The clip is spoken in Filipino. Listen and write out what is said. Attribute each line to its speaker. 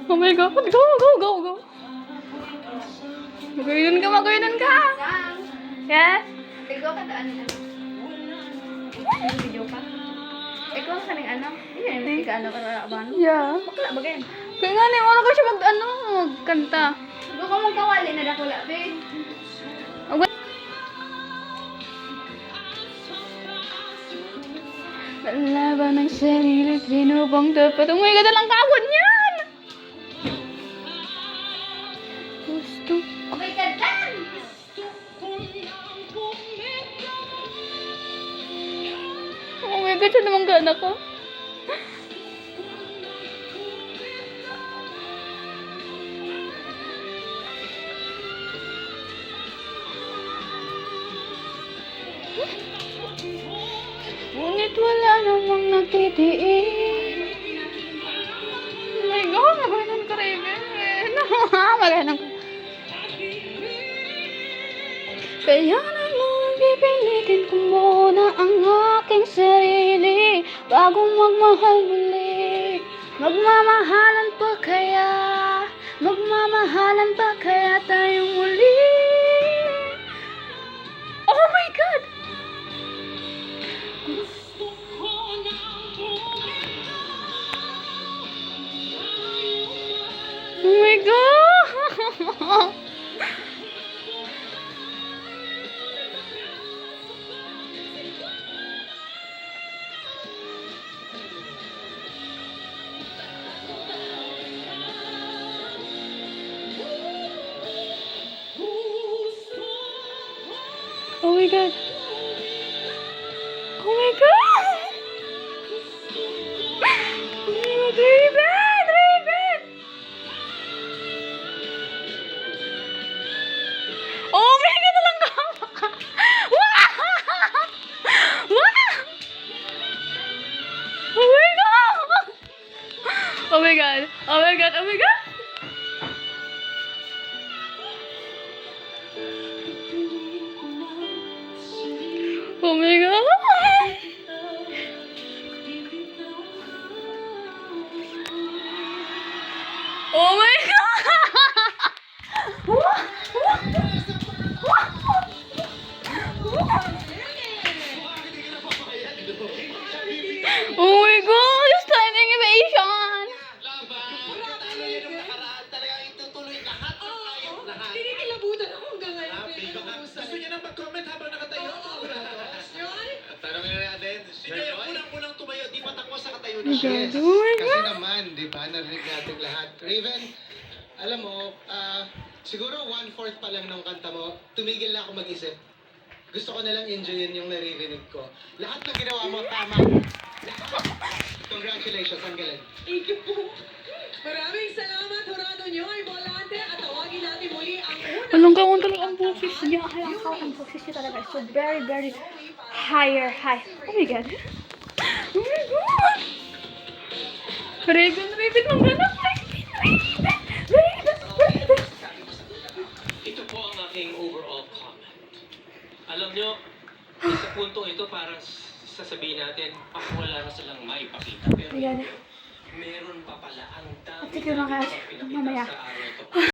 Speaker 1: Oh my God. Go, go, go, go. Magayon ka, magayon ka. Yes?
Speaker 2: Ikaw ka daan na. Video ka? Ikaw ka ng ano? Hindi ka ano para abano?
Speaker 1: Yeah.
Speaker 2: Bakla ba ganyan?
Speaker 1: Kaya nga ni, wala ko siya magkanta.
Speaker 2: Ikaw ka magkawali na dakula, babe.
Speaker 1: Laban ng sarili, sino bang dapat? Oh my God, alang kawon yan! Gusto.
Speaker 2: Okay ka dan!
Speaker 1: Oh my God, siya namang gana ko. Ngunit wala namang nagtitiis. Oh my God, magayon ka, Raven. Magayon ka. Kaya naman pipilitin ko muna ang aking sarili bago magmahal muli. Magmamahalan pa kaya tayong muli. Oh my God! Oh my God! Oh my God! Oh my God! Oh my God, Raven! Raven! Oh my God, alang ka! Wow! Wow! Oh my God! Oh my God! Oh my God! Oh my God! Oh my God! Oh my God! Oh my God! Standing ovation!
Speaker 3: Kinikilabutan ako hanggang ngayon.
Speaker 4: Gusto niya nang mag-comment habang nakatayo. Tanongin na natin, sino yung unang-unang tumayo, di pa takbo sa katayo na siya?
Speaker 1: Yes. Oh my
Speaker 4: Kasi
Speaker 1: God!
Speaker 4: naman, di ba, narinig natin lahat. Raven, alam mo, siguro 1/4 pa lang ng kanta mo, tumigil na ako mag-isip. Gusto ko nalang enjoyin yung naririnig ko. Lahat ng ginawa mo, tama. Congratulations, ang galing.
Speaker 3: Thank you po. Maraming salamat, Horado nyo ay Volante at tawagin natin muli ang unang...
Speaker 1: Alam ka kung talaga ang boses niya. Alam ka ang boses niya talaga. So very, very higher, high. Oh my God. Oh my God. Raven, Raven, maghanap. Raven, Raven, Raven.
Speaker 5: Ito po ang aking overall comment. Alam nyo, sa puntong ito parang sasabihin natin, wala na silang maipakita. Pero
Speaker 1: Ayan.
Speaker 5: meron pa pala ang dami
Speaker 1: Sige, mga
Speaker 5: pinakita
Speaker 1: mamaya.
Speaker 5: sa araw ito.